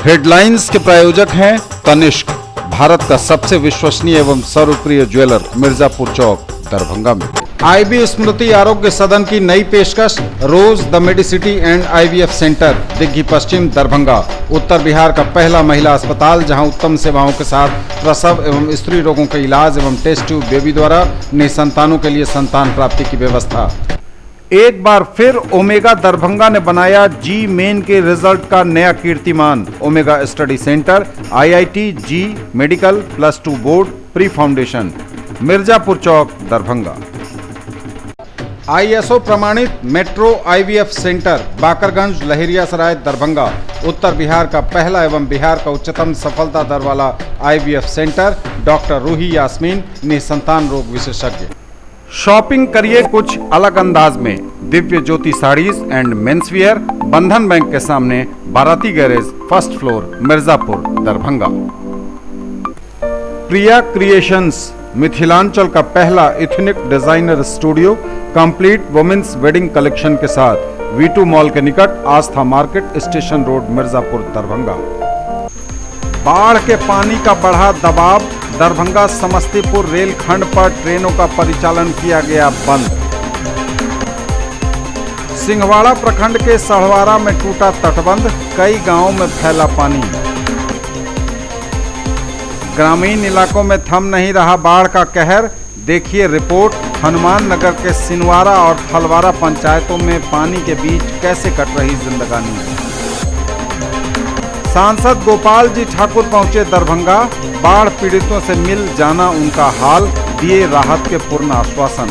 Headlines के प्रायोजक हैं तनिष्क, भारत का सबसे विश्वसनीय एवं सर्वप्रिय ज्वेलर, मिर्जापुर चौक, दरभंगा में। आईबी स्मृति आरोग्य सदन की नई पेशकश, Rose the Medicity and IVF centre, Digghi Paschim, Darbhanga. उत्तर बिहार का पहला महिला अस्पताल जहां उत्तम सेवाओं के साथ प्रसव एवं स्त्री रोगों के इलाज एवं टेस्ट ट्यूब बेबी द्वारा निसंतानों के लिए संतान प्राप्ति की व्यवस्था। एक बार फिर ओमेगा दरभंगा ने बनाया जी मेन के रिजल्ट का नया कीर्तिमान। Omega study centre, IIT, JEE medical, +2 board, pre foundation, Mirzapur Chowk, Darbhanga. ISO प्रमाणित Metro IVF centre, Bakarganj, Laheriasarai, Darbhanga. उत्तर बिहार का पहला एवं बिहार का उच्चतम सफलता दर वाला IVF centre. Doctor Ruhi Yasmin, निसंतान रोग विशेषज्ञ। शॉपिंग करिए कुछ अलग अंदाज में। दिव्य ज्योति साड़ीज एंड मेंसवियर, बंधन बैंक के सामने, Barati garage, 1st floor, Mirzapur, Darbhanga. Priya creations, Mithilanchal का पहला ethnic designer studio, complete women's wedding collection के साथ, V2 मॉल के निकट, Aastha market, station road, Mirzapur, Darbhanga. बाढ़ के पानी का बढ़ा दबाव, दरभंगा समस्तीपुर रेलखंड पर ट्रेनों का परिचालन किया गया बंद। सिंहवाड़ा प्रखंड के सढ़वारा में टूटा तटबंध, कई गांवों में फैला पानी। ग्रामीण इलाकों में थम नहीं रहा बाढ़ का कहर, देखिए रिपोर्ट। हनुमान नगर के सिनवारा और थलवारा पंचायतों में पानी के बीच कैसे कट रही जिंदगानी। सांसद गोपाल जी ठाकुर पहुंचे दरभंगा, बाढ़ पीड़ितों से मिल जाना उनका हाल, दिए राहत के पूर्ण आश्वासन।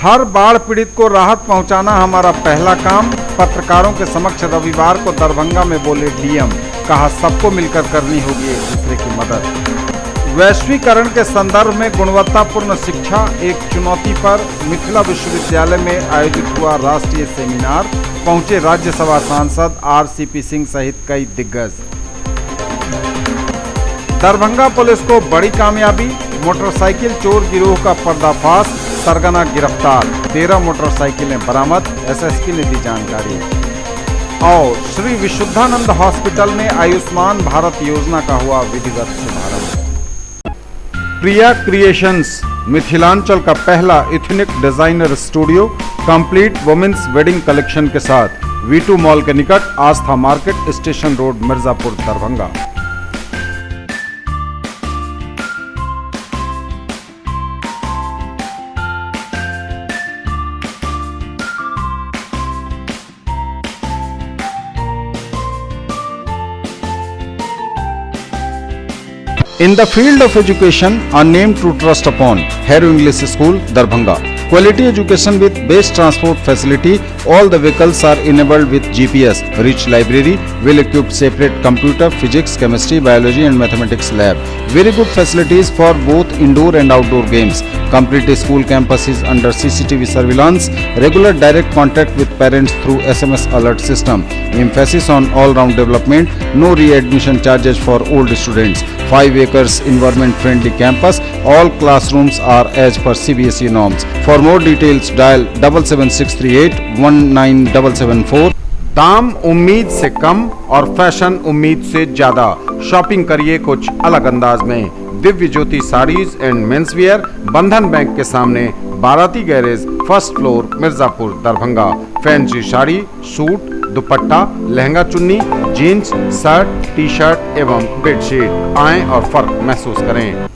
हर बाढ़ पीड़ित को राहत पहुंचाना हमारा पहला काम, पत्रकारों के समक्ष रविवार को दरभंगा में बोले डीएम, कहा सबको मिलकर करनी होगी एक दूसरे की मदद। वैश्वीकरण के संदर्भ में गुणवत्तापूर्ण शिक्षा एक चुनौती पर मिथिला विश्वविद्यालय में आयोजित हुआ राष्ट्रीय सेमिनार, पहुंचे राज्यसभा सांसद आरसीपी सिंह सहित कई दिग्गज। दरभंगा पुलिस को बड़ी कामयाबी, मोटरसाइकिल चोर गिरोह का पर्दाफाश, सरगना गिरफ्तार, 13 मोटरसाइकिलें बरामद, एसएसपी ने दी जानकारी। और श्री विशुद्धानंद हॉस्पिटल में आयुष्मान भारत योजना का हुआ विधिवत शुभारंभ। प्रिया क्रिएशंस, मिथिलांचल का पहला ethnic designer studio, complete women's wedding collection के साथ, V2 मॉल के निकट, Aastha market, station road, Mirzapur, Darbhanga. In the field of education, a name to trust upon, Hero English School, Darbhanga. Quality education with best transport facility. All the vehicles are enabled with GPS. Rich library, well-equipped separate computer, physics, chemistry, biology and mathematics lab. Very good facilities for both indoor and outdoor games. Complete school campus is under CCTV surveillance. Regular direct contact with parents through SMS alert system. Emphasis on all-round development. No re-admission charges for old students. 5 acres environment-friendly campus. All classrooms are as per CBSE norms. For more details, dial 77638 19774। दाम उम्मीद से कम और fashion उम्मीद से ज्यादा। Shopping करिए कुछ अलग अंदाज में। दिव्य ज्योति साड़ीज एंड मेंसवियर, बंधन बैंक के सामने, Barati garage, 1st floor, Mirzapur, Darbhanga. Fancy sari, suit, दुपट्टा, लहंगा चुन्नी, जीन्स, शर्ट, टी शर्ट एवं बेडशीट। आएं और फर्क महसूस करें।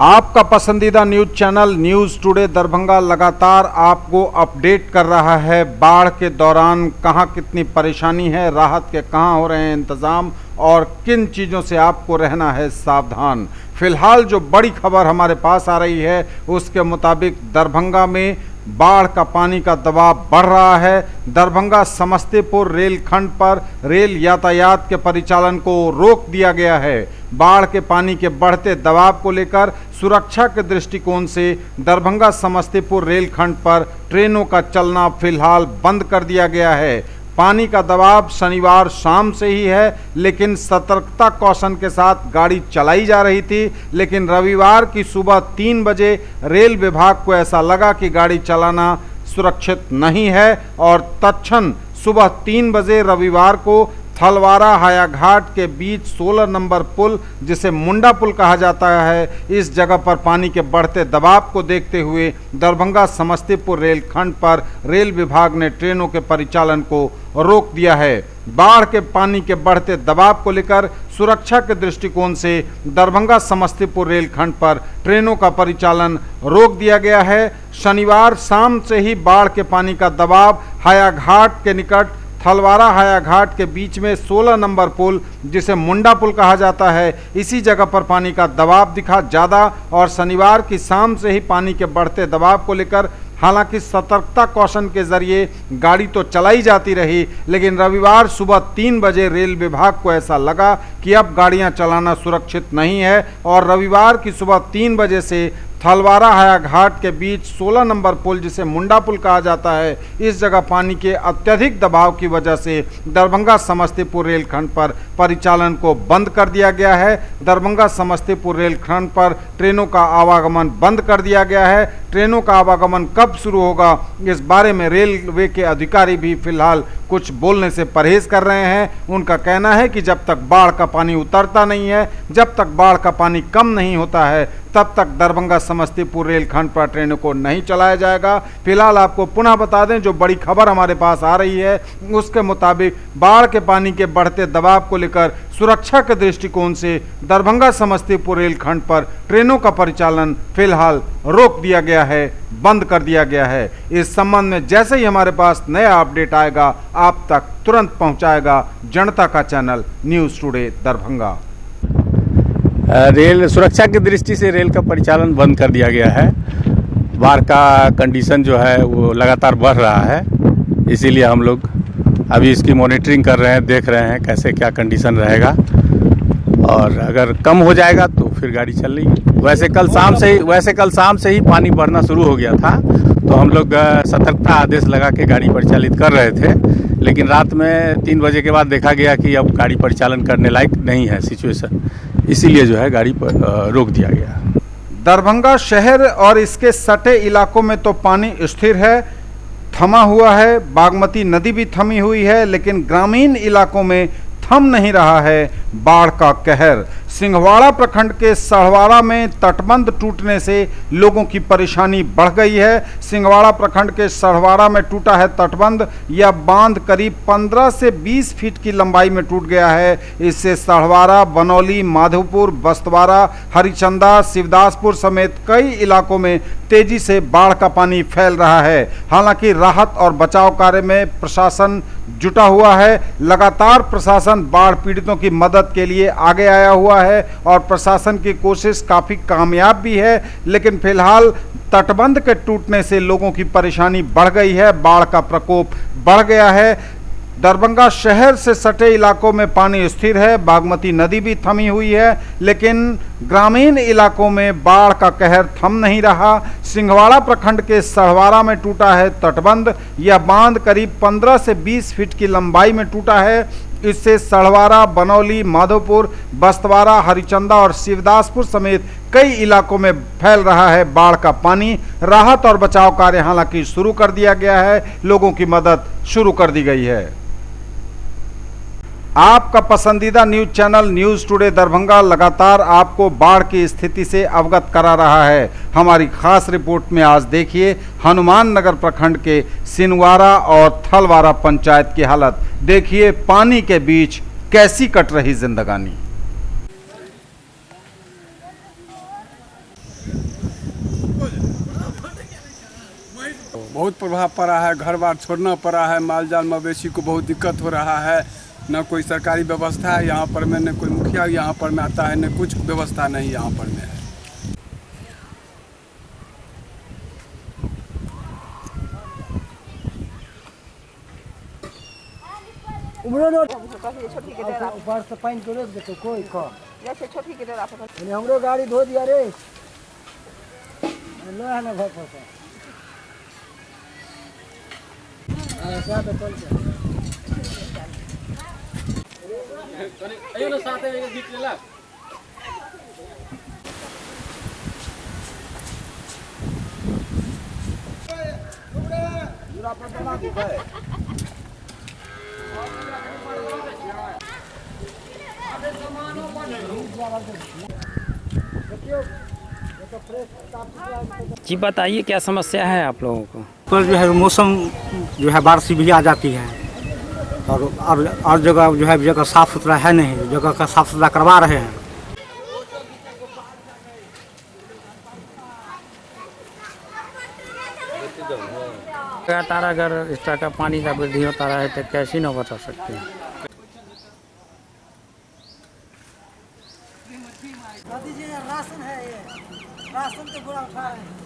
आपका पसंदीदा news channel news today Darbhanga लगातार आपको अपडेट कर रहा है। बाढ़ के दौरान कहां कितनी परेशानी है, राहत के कहां हो रहे हैं इंतजाम और किन चीज़ों से आपको रहना है सावधान। फिलहाल जो बड़ी खबर हमारे पास आ रही है उसके मुताबिक दरभंगा में बाढ़ का पानी का दबाव बढ़ रहा है। दरभंगा समस्तीपुर रेलखंड पर रेल यातायात के परिचालन को रोक दिया गया है। बाढ़ के पानी के बढ़ते दबाव को लेकर सुरक्षा के दृष्टिकोण से दरभंगा समस्तीपुर रेलखंड पर ट्रेनों का चलना फिलहाल बंद कर दिया गया है। पानी का दबाव शनिवार शाम से ही है, लेकिन सतर्कता कौशन के साथ गाड़ी चलाई जा रही थी। लेकिन रविवार की सुबह 3 बजे रेल विभाग को ऐसा लगा कि गाड़ी चलाना सुरक्षित नहीं है और तत्क्षण सुबह 3 बजे रविवार को थलवारा हायाघाट के बीच 16 नंबर पुल, जिसे मुंडा पुल कहा जाता है, इस जगह पर पानी के बढ़ते दबाव को देखते हुए दरभंगा समस्तीपुर रेलखंड पर रेल विभाग ने ट्रेनों के परिचालन को रोक दिया है। बाढ़ के पानी के बढ़ते दबाव को लेकर सुरक्षा के दृष्टिकोण से दरभंगा समस्तीपुर रेलखंड पर ट्रेनों का परिचालन रोक दिया गया है। शनिवार शाम से ही बाढ़ के पानी का दबाव हायाघाट के निकट थलवारा हायाघाट के बीच में 16 नंबर पुल, जिसे मुंडा पुल कहा जाता है, इसी जगह पर पानी का दबाव दिखा ज़्यादा और शनिवार की शाम से ही पानी के बढ़ते दबाव को लेकर हालांकि सतर्कता कौशन के जरिए गाड़ी तो चलाई जाती रही, लेकिन रविवार सुबह 3 बजे रेल विभाग को ऐसा लगा कि अब गाड़ियां चलाना सुरक्षित नहीं है और रविवार की सुबह 3 बजे से थलवारा हायाघाट के बीच 16 नंबर पुल, जिसे मुंडा पुल कहा जाता है, इस जगह पानी के अत्यधिक दबाव की वजह से दरभंगा समस्तीपुर रेलखंड पर परिचालन को बंद कर दिया गया है। दरभंगा समस्तीपुर रेलखंड पर ट्रेनों का आवागमन बंद कर दिया गया है। ट्रेनों का आवागमन कब शुरू होगा, इस बारे में रेलवे के अधिकारी भी फिलहाल कुछ बोलने से परहेज कर रहे हैं। उनका कहना है कि जब तक बाढ़ का पानी उतरता नहीं है, जब तक बाढ़ का पानी कम नहीं होता है, तब तक दरभंगा समस्तीपुर रेलखंड पर ट्रेनों को नहीं चलाया जाएगा। फिलहाल आपको पुनः बता दें, जो बड़ी खबर हमारे पास आ रही है उसके मुताबिक बाढ़ के पानी के बढ़ते दबाव को लेकर सुरक्षा के दृष्टिकोण से दरभंगा समस्तीपुर रेलखंड पर ट्रेनों का परिचालन फिलहाल रोक दिया गया है, बंद कर दिया गया है। इस संबंध में जैसे ही हमारे पास नया अपडेट आएगा आप तक तुरंत पहुंचाएगा जनता का channel news today Darbhanga. Rail सुरक्षा की दृष्टि से रेल का परिचालन बंद कर दिया गया है। बाढ़ का कंडीशन जो है वो लगातार बढ़ रहा है, इसीलिए हम लोग अभी इसकी मॉनिटरिंग कर रहे हैं, देख रहे हैं कैसे क्या कंडीशन रहेगा और अगर कम हो जाएगा तो फिर गाड़ी चलेगी। वैसे कल शाम से ही पानी बढ़ना शुरू हो गया था, तो हम लोग सतर्कता आदेश लगा के गाड़ी परिचालित कर रहे थे, लेकिन रात में 3 बजे के बाद देखा गया कि अब गाड़ी परिचालन करने लायक नहीं है सिचुएशन, इसीलिए जो है गाड़ी पर रोक दिया गया। दरभंगा शहर और इसके सटे इलाकों में तो पानी स्थिर है, थमा हुआ है। बागमती नदी भी थमी हुई है, लेकिन ग्रामीण इलाकों में थम नहीं रहा है बाढ़ का कहर। सिंहवाड़ा प्रखंड के सढ़वाड़ा में तटबंध टूटने से लोगों की परेशानी बढ़ गई है। सिंहवाड़ा प्रखंड के सढ़वाड़ा में टूटा है तटबंध। यह बांध करीब 15 से 20 फीट की लंबाई में टूट गया है। इससे सढ़वाड़ा, बनौली, माधोपुर, बस्तवाड़ा, हरिचंदा, शिवदासपुर समेत कई इलाकों में तेजी से बाढ़ का पानी फैल रहा है। हालांकि राहत और बचाव कार्य में प्रशासन जुटा हुआ है। लगातार प्रशासन बाढ़ पीड़ितों की मदद के लिए आगे आया हुआ है और प्रशासन की कोशिश काफ़ी कामयाब भी है, लेकिन फिलहाल तटबंध के टूटने से लोगों की परेशानी बढ़ गई है, बाढ़ का प्रकोप बढ़ गया है। दरभंगा शहर से सटे इलाकों में पानी स्थिर है, बागमती नदी भी थमी हुई है, लेकिन ग्रामीण इलाकों में बाढ़ का कहर थम नहीं रहा। सिंहवाड़ा प्रखंड के सढ़वाड़ा में टूटा है तटबंध। यह बांध करीब 15 से 20 फीट की लंबाई में टूटा है। इससे सढ़वाड़ा, बनौली, माधोपुर, बस्तवाड़ा, हरिचंदा और शिवदासपुर समेत कई इलाकों में फैल रहा है बाढ़ का पानी। राहत और बचाव कार्य हालांकि शुरू कर दिया गया है, लोगों की मदद शुरू कर दी गई है। आपका पसंदीदा news channel news today Darbhanga लगातार आपको बाढ़ की स्थिति से अवगत करा रहा है। हमारी खास रिपोर्ट में आज देखिए हनुमान नगर प्रखंड के सिनवारा और थलवारा पंचायत की हालत। देखिए पानी के बीच कैसी कट रही जिंदगानी। बहुत प्रभाव पड़ा है, घर बार छोड़ना पड़ा है, माल जाल मवेशी को बहुत दिक्कत हो रहा है। न कोई सरकारी व्यवस्था है यहाँ पर में, न कोई मुखिया यहाँ पर में आता है, न कुछ व्यवस्था नहीं यहाँ पर में है। हमरो गाड़ी धो दिया रे लो है ना घर पर अयो ना साथे एक बीच लेला जी बताइए क्या समस्या है आप लोगों को? पर जो है मौसम जो है बारिश भी आ जाती है और जगह जो है जगह साफ़ सुथरा है नहीं, जगह का साफ़ सुथरा करवा रहे हैं। लगातार अगर इस तरह का पानी का वृद्धि होता रहे तो कैसे न बता सकते हैं। राशन है ये, राशन तो पूरा उठा रहे हैं।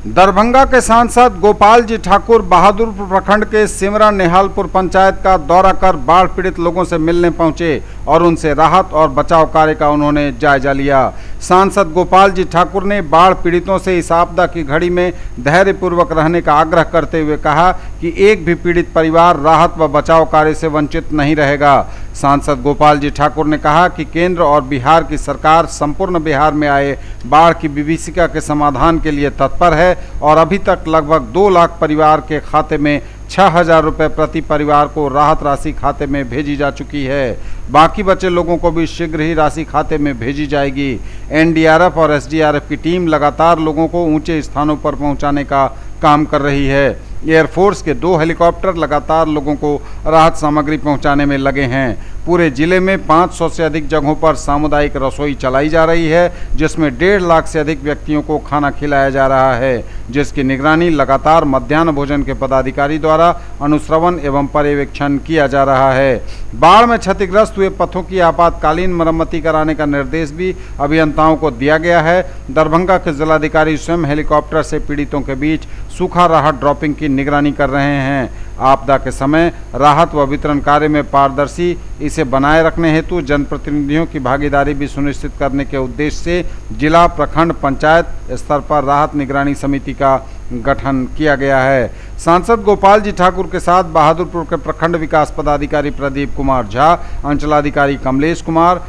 दरभंगा के सांसद गोपाल जी ठाकुर बहादुरपुर प्रखंड के सिमरा नेहालपुर पंचायत का दौरा कर बाढ़ पीड़ित लोगों से मिलने पहुंचे और उनसे राहत और बचाव कार्य का उन्होंने जायजा लिया। सांसद गोपाल जी ठाकुर ने बाढ़ पीड़ितों से इस आपदा की घड़ी में धैर्यपूर्वक रहने का आग्रह करते हुए कहा कि एक भी पीड़ित परिवार राहत व बचाव कार्य से वंचित नहीं रहेगा। सांसद गोपाल जी ठाकुर ने कहा कि केंद्र और बिहार की सरकार संपूर्ण बिहार में आए बाढ़ की विभीषिका के समाधान के लिए तत्पर है और अभी तक लगभग 2 लाख परिवार के खाते में 6,000 रुपये प्रति परिवार को राहत राशि खाते में भेजी जा चुकी है। बाकी बचे लोगों को भी शीघ्र ही राशि खाते में भेजी जाएगी। एनडीआरएफ और एसडीआरएफ की टीम लगातार लोगों को ऊंचे स्थानों पर पहुंचाने का काम कर रही है। एयरफोर्स के 2 हेलीकॉप्टर लगातार लोगों को राहत सामग्री पहुंचाने में लगे हैं। पूरे जिले में 500 से अधिक जगहों पर सामुदायिक रसोई चलाई जा रही है, जिसमें 1.5 लाख से अधिक व्यक्तियों को खाना खिलाया जा रहा है, जिसकी निगरानी लगातार मध्याह्न भोजन के पदाधिकारी द्वारा अनुश्रवण एवं पर्यवेक्षण किया जा रहा है। बाढ़ में क्षतिग्रस्त हुए पथों की आपातकालीन मरम्मति कराने का निर्देश भी अभियंताओं को दिया गया है। दरभंगा के जिलाधिकारी स्वयं हेलीकॉप्टर से पीड़ितों के बीच सूखा राहत ड्रॉपिंग की निगरानी कर रहे हैं। आपदा के समय राहत व वितरण कार्य में पारदर्शी इसे बनाए रखने हेतु जनप्रतिनिधियों की भागीदारी भी सुनिश्चित करने के उद्देश्य से जिला प्रखंड पंचायत स्तर पर राहत निगरानी समिति का गठन किया गया है। सांसद गोपाल जी ठाकुर के साथ बहादुरपुर के प्रखंड विकास पदाधिकारी प्रदीप कुमार झा, अंचलाधिकारी कमलेश कुमार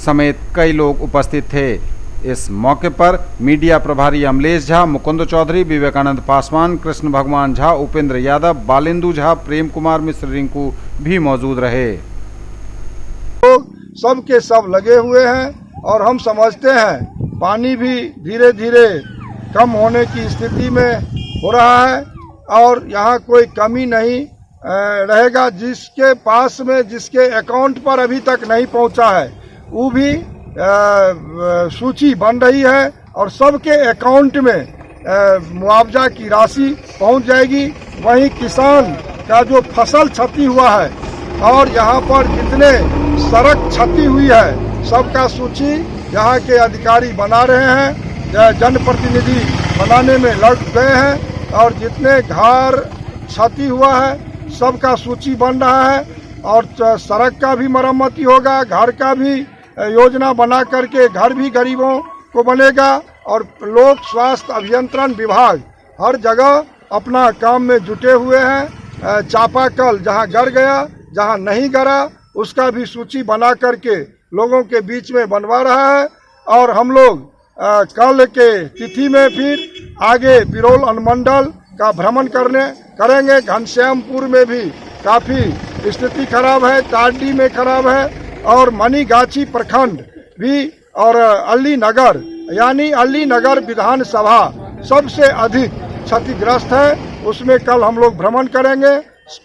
समेत कई लोग उपस्थित थे। इस मौके पर मीडिया प्रभारी अमलेश झा, मुकुंद चौधरी, विवेकानंद पासवान, कृष्ण भगवान झा, उपेंद्र यादव, बालेंदु झा, प्रेम कुमार मिश्र, रिंकू भी मौजूद रहे। लोग सब के सब लगे हुए हैं और हम समझते हैं पानी भी धीरे धीरे कम होने की स्थिति में हो रहा है और यहाँ कोई कमी नहीं रहेगा। जिसके पास में जिसके अकाउंट पर अभी तक नहीं पहुँचा है वो भी सूची बन रही है और सबके अकाउंट में मुआवजा की राशि पहुंच जाएगी। वहीं किसान का जो फसल क्षति हुआ है और यहाँ पर जितने सड़क क्षति हुई है सबका सूची यहाँ के अधिकारी बना रहे हैं, जनप्रतिनिधि बनाने में लग गए हैं और जितने घर क्षति हुआ है सबका सूची बन रहा है और सड़क का भी मरम्मति होगा, घर का भी योजना बना करके घर भी गरीबों को बनेगा और लोक स्वास्थ्य अभियंत्रण विभाग हर जगह अपना काम में जुटे हुए हैं। चापाकल जहां गर गया, जहां नहीं गरा उसका भी सूची बना करके लोगों के बीच में बनवा रहा है और हम लोग कल के तिथि में फिर आगे बिरोल अनुमंडल का भ्रमण करेंगे। घनश्यामपुर में भी काफ़ी स्थिति खराब है, तारडी में खराब है और मनीगाछी प्रखंड भी और अली नगर यानी अली नगर विधानसभा सबसे अधिक क्षतिग्रस्त है, उसमें कल हम लोग भ्रमण करेंगे।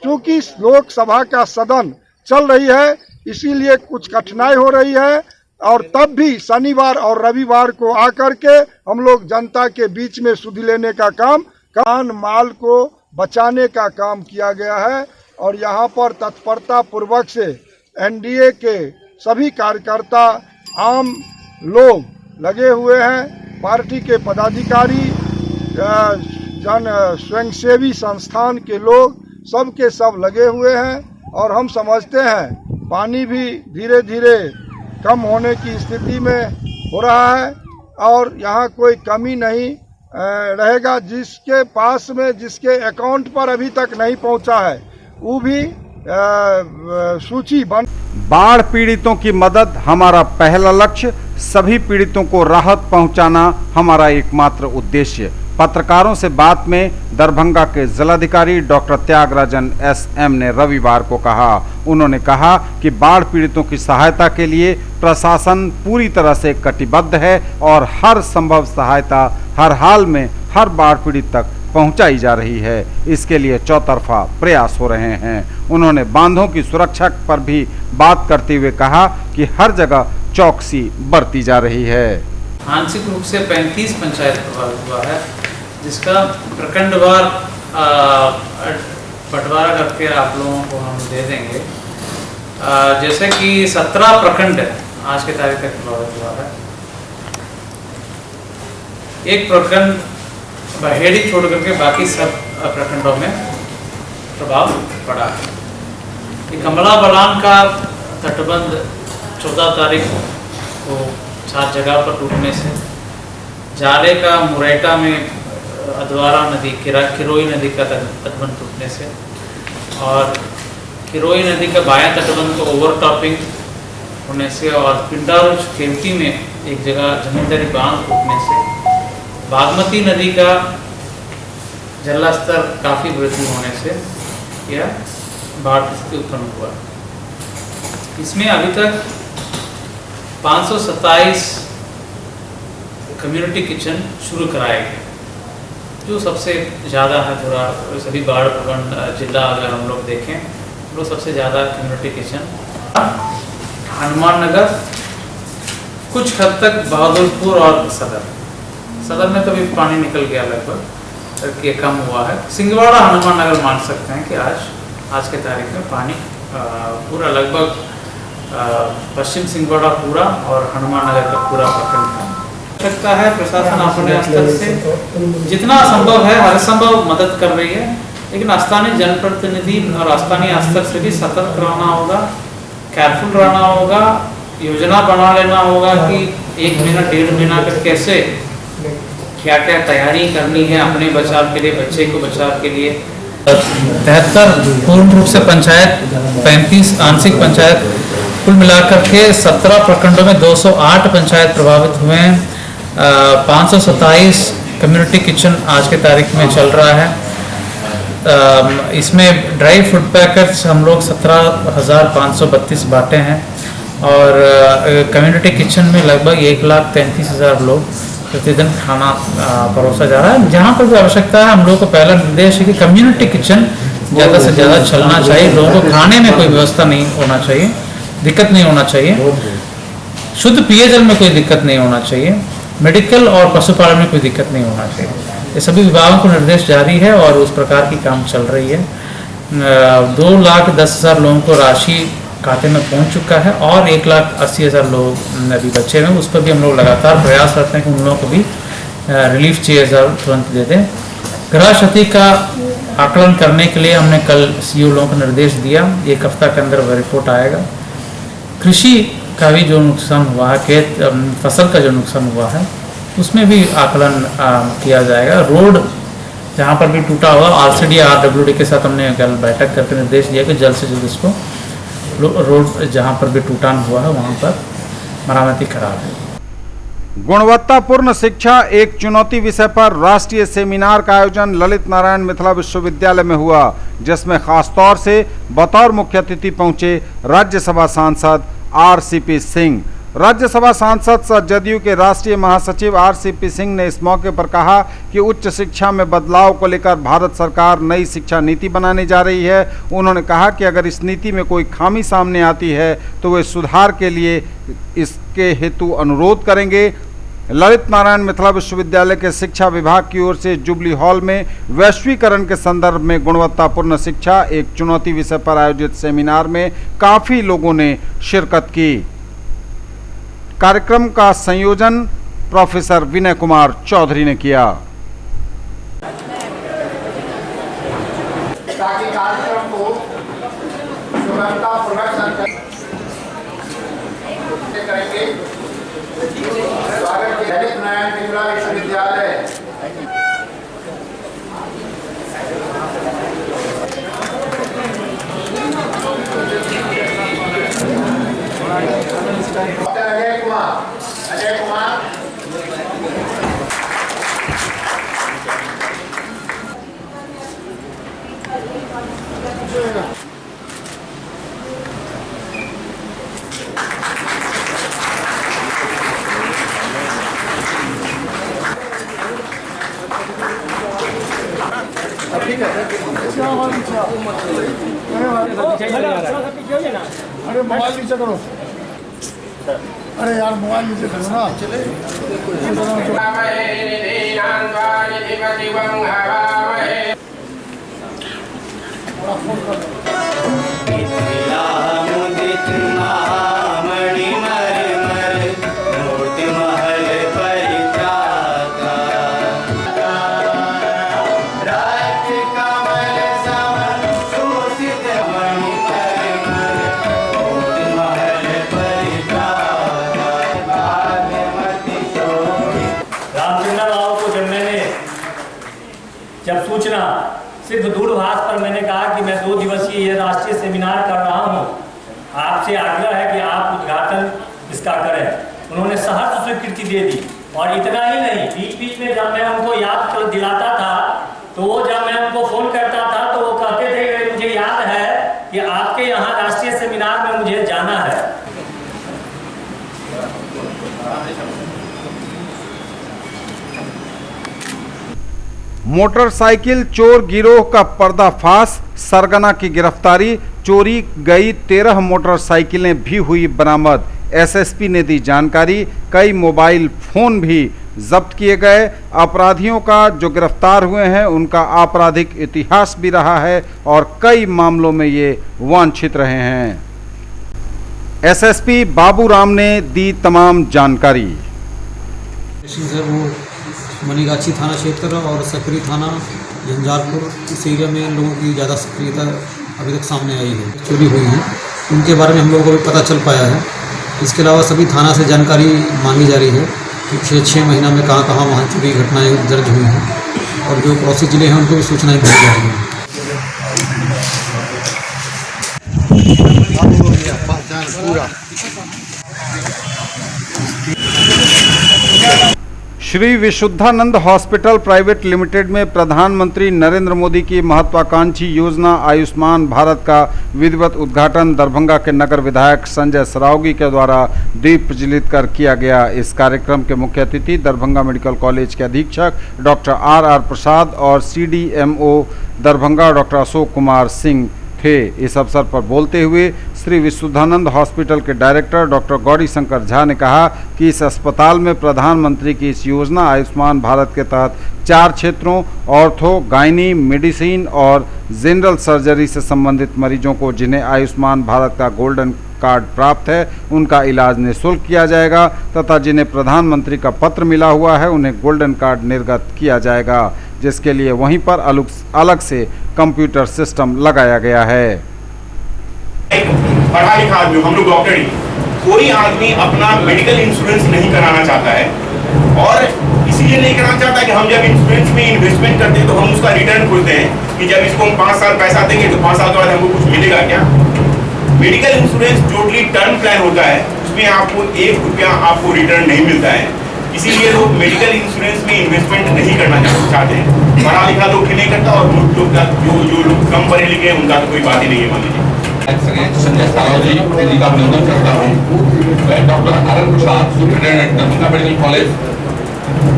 क्योंकि लोकसभा का सदन चल रही है इसीलिए कुछ कठिनाई हो रही है और तब भी शनिवार और रविवार को आकर के हम लोग जनता के बीच में सुध लेने का काम, कान माल को बचाने का काम किया गया है। और यहाँ पर तत्परता पूर्वक से एनडीए के सभी कार्यकर्ता, आम लोग लगे हुए हैं। पार्टी के पदाधिकारी, जन स्वयंसेवी संस्थान के लोग सब के सब लगे हुए हैं। और हम समझते हैं पानी भी धीरे धीरे कम होने की स्थिति में हो रहा है और यहाँ कोई कमी नहीं रहेगा। जिसके पास में, जिसके अकाउंट पर अभी तक नहीं पहुँचा है, वो भी सूची बन। बाढ़ पीड़ितों की मदद हमारा पहला लक्ष्य, सभी पीड़ितों को राहत पहुंचाना हमारा एकमात्र उद्देश्य। पत्रकारों से बात में दरभंगा के जिलाधिकारी डॉक्टर त्यागराजन SM ने रविवार को कहा। उन्होंने कहा कि बाढ़ पीड़ितों की सहायता के लिए प्रशासन पूरी तरह से कटिबद्ध है और हर संभव सहायता हर हाल में हर बाढ़ पीड़ित तक पहुंचाई जा रही है। इसके लिए चौतरफा प्रयास हो रहे हैं। उन्होंने बांधों की सुरक्षा पर भी बात करते हुए कहा कि हर जगह चौकसी बरती जा रही है। आंशिक रूप से 35 पंचायत प्रभावित हुआ है, जिसका प्रखंडवार बंटवारा करके आप लोगों को हम दे देंगे। जैसे कि 17 प्रखंड आज के तारीख तक प्रभावित हुआ है। एक प्रखंड बहेड़ी छोड़ करके बाकी सब प्रखंडों में प्रभाव पड़ा है। ये कमला बलान का तटबंध 14 तारीख को 4 जगह पर टूटने से, जाले का मुरैटा में अधवारा नदी, किरोई नदी का तटबंध टूटने से, और किरोई नदी का बायां तटबंध को ओवरटॉपिंग होने से, और पिंडारुच केवटी में एक जगह जमींदारी बांध टूटने से, बागमती नदी का जल स्तर काफ़ी वृद्धि होने से यह बाढ़ की स्थिति उत्पन्न हुआ। इसमें अभी तक 527 कम्युनिटी किचन शुरू कराए गए, जो सबसे ज़्यादा है। थोड़ा सभी बाढ़ प्रबंध जिला अगर हम लोग देखें तो सबसे ज़्यादा कम्युनिटी किचन हनुमान नगर, कुछ हद तक बहादुरपुर और सदर में तो भी पानी निकल गया लगभग, ये कम हुआ है। सिंगवाड़ा हनुमान नगर मान सकते हैं कि आज के तारीख में पानी पूरा लगभग पश्चिम सिंगवाड़ा पूरा और हनुमान नगर का पूरा प्रखंड है। सकता है प्रशासन अपने स्तर से जितना संभव है हर संभव मदद कर रही है, लेकिन स्थानीय जनप्रतिनिधि और स्थानीय स्तर से भी सतर्क रहना होगा, केयरफुल रहना होगा, योजना बना लेना होगा कि 1 महीना 1.5 महीना तक कैसे क्या क्या तैयारी करनी है अपने बचाव के लिए, बच्चे को बचाव के लिए। 73 पूर्ण रूप से पंचायत, 35 आंशिक पंचायत, कुल मिलाकर के 17 प्रखंडों में 208 पंचायत प्रभावित हुए हैं। 527 कम्युनिटी किचन आज के तारीख में चल रहा है। इसमें ड्राई फूड पैकेट्स हम लोग 17,532 बांटे हैं और कम्युनिटी किचन में लगभग 1,33,000 लोग प्रतिदिन खाना परोसा जा रहा है। जहाँ पर भी आवश्यकता है, हम लोग को पहला निर्देश है कि कम्युनिटी किचन ज़्यादा से ज़्यादा चलना चाहिए। लोगों को खाने में कोई व्यवस्था नहीं होना चाहिए, दिक्कत नहीं होना चाहिए, शुद्ध पेयजल में कोई दिक्कत नहीं होना चाहिए, मेडिकल और पशुपालन में कोई दिक्कत नहीं होना चाहिए। ये सभी विभागों को निर्देश जारी है और उस प्रकार की काम चल रही है। 2,10,000 लोगों को राशि खाते में पहुंच चुका है और 1,80,000 लोग अभी बचे हुए हैं। उस पर भी हम लोग लगातार प्रयास करते हैं कि उन लोगों को भी रिलीफ चाहिए तुरंत दे दें। ग्रह क्षति का आकलन करने के लिए हमने कल सीओ लोगों को निर्देश दिया, 1 हफ्ता के अंदर वह रिपोर्ट आएगा। कृषि का भी जो नुकसान हुआ है, फसल का जो नुकसान हुआ है, उसमें भी आकलन किया जाएगा। रोड जहाँ पर भी टूटा हुआ, RCD RWD के साथ हमने कल बैठक करके निर्देश दिया कि जल्द से जल्द इसको रोड जहाँ पर भी टूटान हुआ है वहाँ पर मरम्मती करा है। गुणवत्तापूर्ण शिक्षा एक चुनौती विषय पर राष्ट्रीय सेमिनार का आयोजन ललित नारायण मिथिला विश्वविद्यालय में हुआ, जिसमें खासतौर से बतौर मुख्य अतिथि पहुंचे राज्यसभा सांसद RCP सिंह। राज्यसभा सांसद सह जदयू के राष्ट्रीय महासचिव RCP सिंह ने इस मौके पर कहा कि उच्च शिक्षा में बदलाव को लेकर भारत सरकार नई शिक्षा नीति बनाने जा रही है। उन्होंने कहा कि अगर इस नीति में कोई खामी सामने आती है तो वे सुधार के लिए इस के हेतु अनुरोध करेंगे। ललित नारायण मिथिला विश्वविद्यालय के शिक्षा विभाग की ओर से जुबली हॉल में वैश्वीकरण के संदर्भ में गुणवत्तापूर्ण शिक्षा एक चुनौती विषय पर आयोजित सेमिनार में काफी लोगों ने शिरकत की। कार्यक्रम का संयोजन प्रोफेसर विनय कुमार चौधरी ने किया। ताकि कार्यक्रम को सुगमतापूर्वक करेंगे। स्वागत ललित नारायण मिथिला विश्वविद्यालय अजय कुमार अरे मोबाइल नीचे करो, अरे यार मोबाइल नीचे करो ना। जब सूचना सिर्फ दूरभाष पर मैंने कहा कि मैं 2 दिवसीय ये राष्ट्रीय सेमिनार कर रहा हूँ, आपसे आग्रह है कि आप उद्घाटन इसका करें। उन्होंने सहर्ष स्वीकृति दे दी। और इतना ही नहीं, बीच बीच में जब मैं उनको याद दिलाता था तो वो जब मैं उनको फोन करता था तो वो कहते थे कि मुझे याद है कि आपके यहाँ राष्ट्रीय सेमिनार में मुझे जाना है। मोटरसाइकिल चोर गिरोह का पर्दाफाश, सरगना की गिरफ्तारी, चोरी गई 13 मोटरसाइकिलें भी हुई बरामद। एसएसपी ने दी जानकारी, कई मोबाइल फोन भी जब्त किए गए। अपराधियों का जो गिरफ्तार हुए हैं उनका आपराधिक इतिहास भी रहा है और कई मामलों में ये वांछित रहे हैं। एसएसपी बाबूराम ने दी तमाम जानकारी। मनीगाछी थाना क्षेत्र और सकरी थाना झंझारपुर इस एरिया में लोगों की ज़्यादा सक्रियता अभी तक सामने आई है। चोरी हुई है, उनके बारे में हम लोगों को भी पता चल पाया है। इसके अलावा सभी थाना से जानकारी मांगी जा रही है कि 6 महीना में कहाँ कहाँ वहाँ चोरी घटनाएँ दर्ज हुई हैं और जो पड़ोसी जिले हैं उनको भी सूचनाएँ भेजी जा रही हैं। Shri Vishuddhanand hospital private limited में प्रधानमंत्री नरेंद्र मोदी की महत्वाकांक्षी योजना आयुष्मान भारत का विधिवत उद्घाटन दरभंगा के नगर विधायक संजय सरावगी के द्वारा दीप प्रज्वलित कर किया गया। इस कार्यक्रम के मुख्य अतिथि दरभंगा मेडिकल कॉलेज के अधीक्षक डॉक्टर आर प्रसाद और CDMO दरभंगा डॉक्टर अशोक कुमार सिंह थे। इस अवसर पर बोलते हुए श्री विशुद्धानंद हॉस्पिटल के डायरेक्टर डॉक्टर गौरी शंकर झा ने कहा कि इस अस्पताल में प्रधानमंत्री की इस योजना आयुष्मान भारत के तहत 4 क्षेत्रों ऑर्थो, गायनी, मेडिसिन और जनरल सर्जरी से संबंधित मरीजों को जिन्हें आयुष्मान भारत का गोल्डन कार्ड प्राप्त है उनका इलाज निःशुल्क किया जाएगा तथा जिन्हें प्रधानमंत्री का पत्र मिला हुआ है उन्हें गोल्डन कार्ड निर्गत किया जाएगा, जिसके लिए वहीं पर अलग से कंप्यूटर सिस्टम लगाया गया है। पढ़ा लिखा आदमी, हम लोग डॉक्टर ही, कोई आदमी अपना मेडिकल इंश्योरेंस नहीं कराना चाहता है और इसीलिए नहीं कराना चाहता कि हम जब इंश्योरेंस में इन्वेस्टमेंट करते हैं तो हम उसका रिटर्न खोजते हैं कि जब इसको हम 5 साल पैसा देंगे तो 5 साल के बाद हमको कुछ मिलेगा क्या। Medical insurance totally term plan होता है, उसमें आपको 1 रुपया आपको रिटर्न नहीं मिलता है। इसीलिए लोग मेडिकल इंश्योरेंस में इन्वेस्टमेंट नहीं करना चाहते हैं। पढ़ा लिखा लोग नहीं करता और जो लोग कम पढ़े लिखे हैं उनका तो कोई बात ही नहीं है। मान लीजिए संजय सरावगी जी का अभिनंदन करता हूँ। मैं डॉक्टर आर प्रसाद सुप्रिटेंडेंट दरभंगा मेडिकल कॉलेज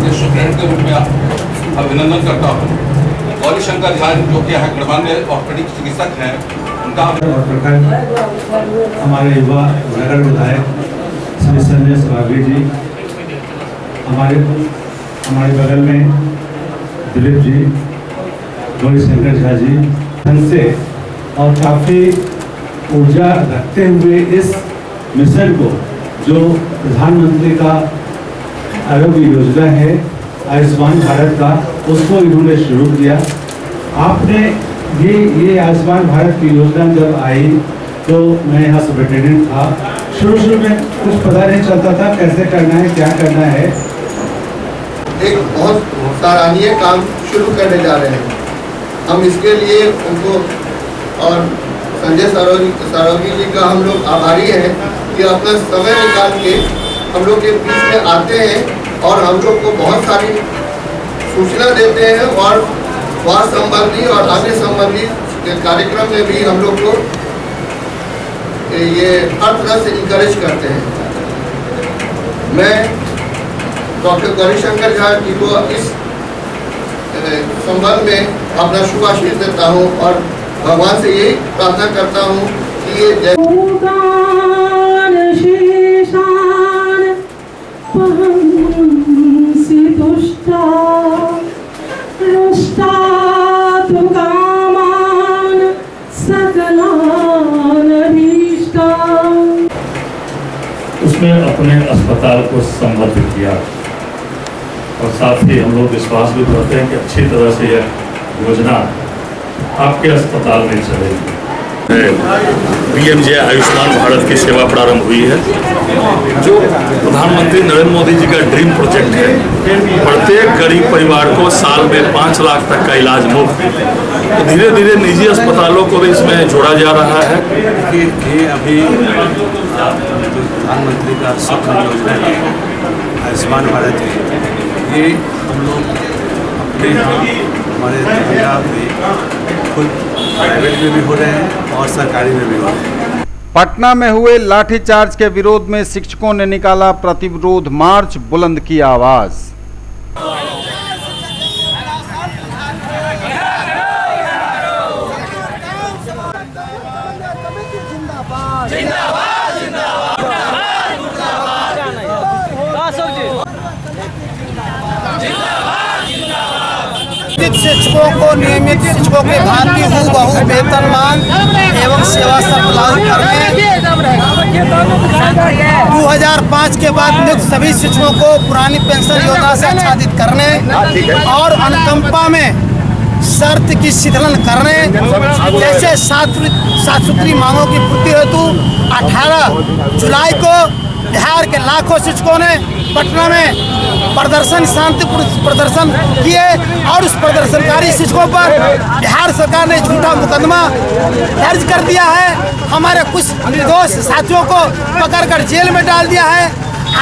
के सुप्रिटेंडेंट के रूप में अभिनंदन करता हूँ। गौरी शंकर झा जो कि यहाँ गणमान्य ऑर्थोपेडिक चिकित्सक हैं, उनका हमारे युवा नगर विधायक श्री संजय सरागी जी, हमारे बगल में दिलीप जी, गौरी शंकर झा जी, हमसे और काफ़ी ऊर्जा रखते हुए इस मिशन को, जो प्रधानमंत्री का आरोग्य योजना है आयुष्मान भारत का, उसको इन्होंने शुरू किया। आपने ये आयुष्मान भारत की योजना जब आई तो मैं यहाँ सुपरिटेंडेंट था। शुरू में कुछ पता नहीं चलता था कैसे करना है, क्या करना है। एक बहुत सराहनीय काम शुरू करने जा रहे हैं। हम इसके लिए उनको और संजय सरागी जी का हम लोग आभारी हैं कि अपना समय निकाल के हम लोग के बीच में आते हैं और हम लोग को बहुत सारी सूचना देते हैं और स्वास्थ्य संबंधी और अन्य संबंधी कार्यक्रम में भी हम लोग को ये हर तरह से इंकरेज करते हैं। मैं डॉक्टर गौरी शंकर झा जी को इस संबंध में अपना शुभ आशीष देता हूँ और भगवान से यही प्रार्थना करता हूँ कि ये उसमें अपने अस्पताल को संबद्ध किया और साथ ही हम लोग विश्वास भी करते हैं कि अच्छी तरह से यह योजना आपके अस्पताल में चलेगी। पीएमजे आयुष्मान भारत की सेवा प्रारंभ हुई है, जो प्रधानमंत्री नरेंद्र मोदी जी का ड्रीम प्रोजेक्ट है। प्रत्येक गरीब परिवार को साल में 5 लाख तक का इलाज मुफ्त। तो धीरे धीरे निजी अस्पतालों को भी इसमें जोड़ा जा रहा है कि ये अभी प्रधानमंत्री का स्वप्न योजना है आयुष्मान भारत की, ये हम लोग अपने हमारे पंजाब में खुद प्राइवेट में भी हो रहे हैं और सरकारी में भी हो रहे हैं। पटना में हुए लाठीचार्ज के विरोध में शिक्षकों ने निकाला प्रतिरोध मार्च, बुलंद की आवाज। शिक्षकों को नियमित शिक्षकों के भांति हूबहू वेतनमान एवं सेवा शर्त लागू करने 2005 के बाद नियुक्त सभी शिक्षकों को पुरानी पेंशन योजना से आच्छादित करने और अनुकंपा में शर्त की शिथिलन करने जैसे 7 सूत्री मांगों की पूर्ति हेतु 18 जुलाई को बिहार के लाखों शिक्षकों ने पटना में प्रदर्शन, शांतिपूर्ण प्रदर्शन किए और उस प्रदर्शनकारी शिक्षकों पर बिहार सरकार ने झूठा मुकदमा दर्ज कर दिया है। हमारे कुछ निर्दोष साथियों को पकड़कर जेल में डाल दिया है।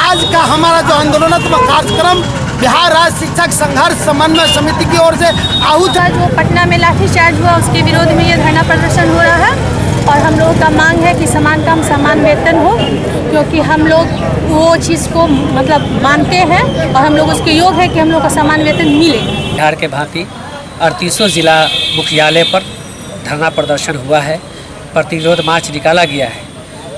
आज का हमारा जो आंदोलनात्मक कार्यक्रम बिहार राज्य शिक्षक संघर्ष समन्वय समिति की ओर से आहूत है। जो पटना में लाठीचार्ज हुआ उसके विरोध में ये धरना प्रदर्शन हो रहा है और हम लोगों का मांग है कि समान काम समान वेतन हो, क्योंकि हम लोग वो चीज़ को मतलब मानते हैं और हम लोग उसके योग है कि हम लोग को समान वेतन मिले। बिहार के भांति 38 जिला मुख्यालय पर धरना प्रदर्शन हुआ है, प्रतिरोध मार्च निकाला गया है।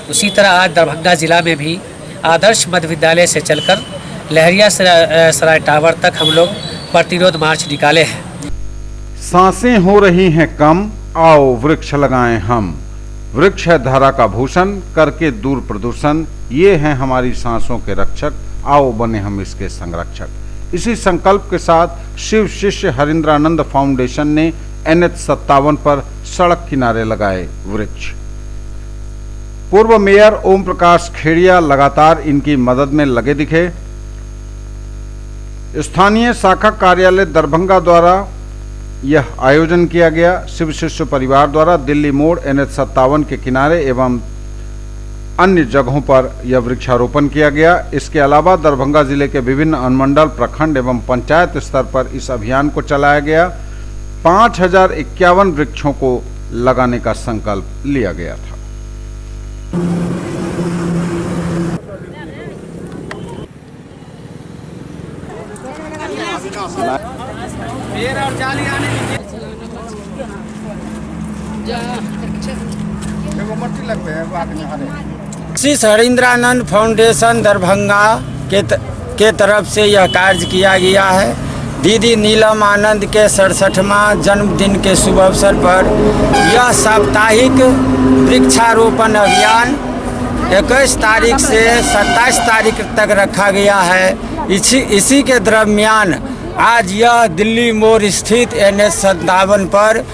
उसी तरह आज दरभंगा जिला में भी आदर्श मध्य विद्यालय से चलकर लहरिया सराय टावर तक हम लोग प्रतिरोध मार्च निकाले हैं। सांसें हो रही हैं कम, आओ वृक्ष लगाएं हम। वृक्ष है धरा का भूषण, करके दूर प्रदूषण। ये हैं हमारी सांसों के रक्षक, आओ बने हम इसके संरक्षक। इसी संकल्प के साथ शिव शिष्य हरिंद्रानंद फाउंडेशन ने NH57 पर सड़क किनारे लगाए वृक्ष। पूर्व मेयर ओम प्रकाश खेड़िया लगातार इनकी मदद में लगे दिखे। स्थानीय शाखा कार्यालय दरभंगा द्वारा यह आयोजन किया गया। शिव शिष्य परिवार द्वारा दिल्ली मोड़ NH57 के किनारे एवं अन्य जगहों पर यह वृक्षारोपण किया गया। इसके अलावा दरभंगा जिले के विभिन्न अनुमंडल, प्रखंड एवं पंचायत स्तर पर इस अभियान को चलाया गया। 5051 वृक्षों को लगाने का संकल्प लिया गया था। मट्टी लगवे है बाद में हरे श्री हरीन्द्रानंद फाउंडेशन दरभंगा के तरफ से यह कार्य किया गया है। दीदी नीलम आनंद के 67वां जन्मदिन के शुभ अवसर पर यह साप्ताहिक वृक्षारोपण अभियान 21 तारीख से 27 तारीख तक रखा गया है। इसी के दरमियान आज यह दिल्ली मोड़ स्थित NH57 पर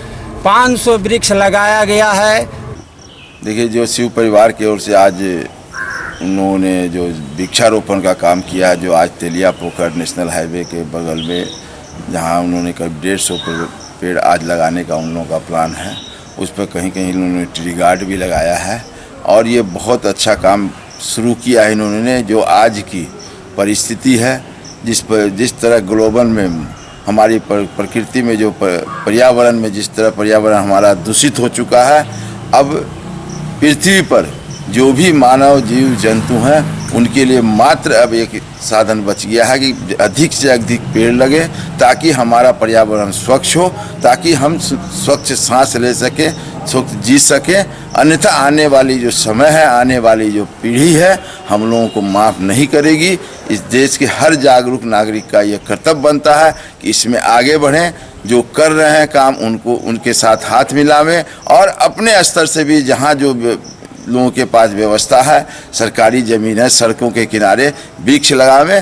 500 वृक्ष लगाया गया है। देखिए, जो शिव परिवार की ओर से आज उन्होंने जो वृक्षारोपण का काम किया है, जो आज तेलिया पोखर नेशनल हाईवे के बगल में जहां उन्होंने करीब 150 पेड़ आज लगाने का उन लोगों का प्लान है, उस पर कहीं कहीं उन्होंने ट्री गार्ड भी लगाया है और ये बहुत अच्छा काम शुरू किया है इन्होंने। जो आज की परिस्थिति है, जिस तरह ग्लोबल में हमारी प्रकृति में जो पर्यावरण में जिस तरह पर्यावरण हमारा दूषित हो चुका है, अब पृथ्वी पर जो भी मानव जीव जंतु हैं उनके लिए मात्र अब एक साधन बच गया है कि अधिक से अधिक पेड़ लगे ताकि हमारा पर्यावरण स्वच्छ हो, ताकि हम स्वच्छ सांस ले सकें, स्वच्छ जी सकें। अन्यथा आने वाली जो समय है, आने वाली जो पीढ़ी है, हम लोगों को माफ़ नहीं करेगी। इस देश के हर जागरूक नागरिक का ये कर्तव्य बनता है कि इसमें आगे बढ़ें, जो कर रहे हैं काम उनके साथ हाथ मिलावें और अपने स्तर से भी जहाँ जो लोगों के पास व्यवस्था है, सरकारी ज़मीन है, सड़कों के किनारे वृक्ष लगावें।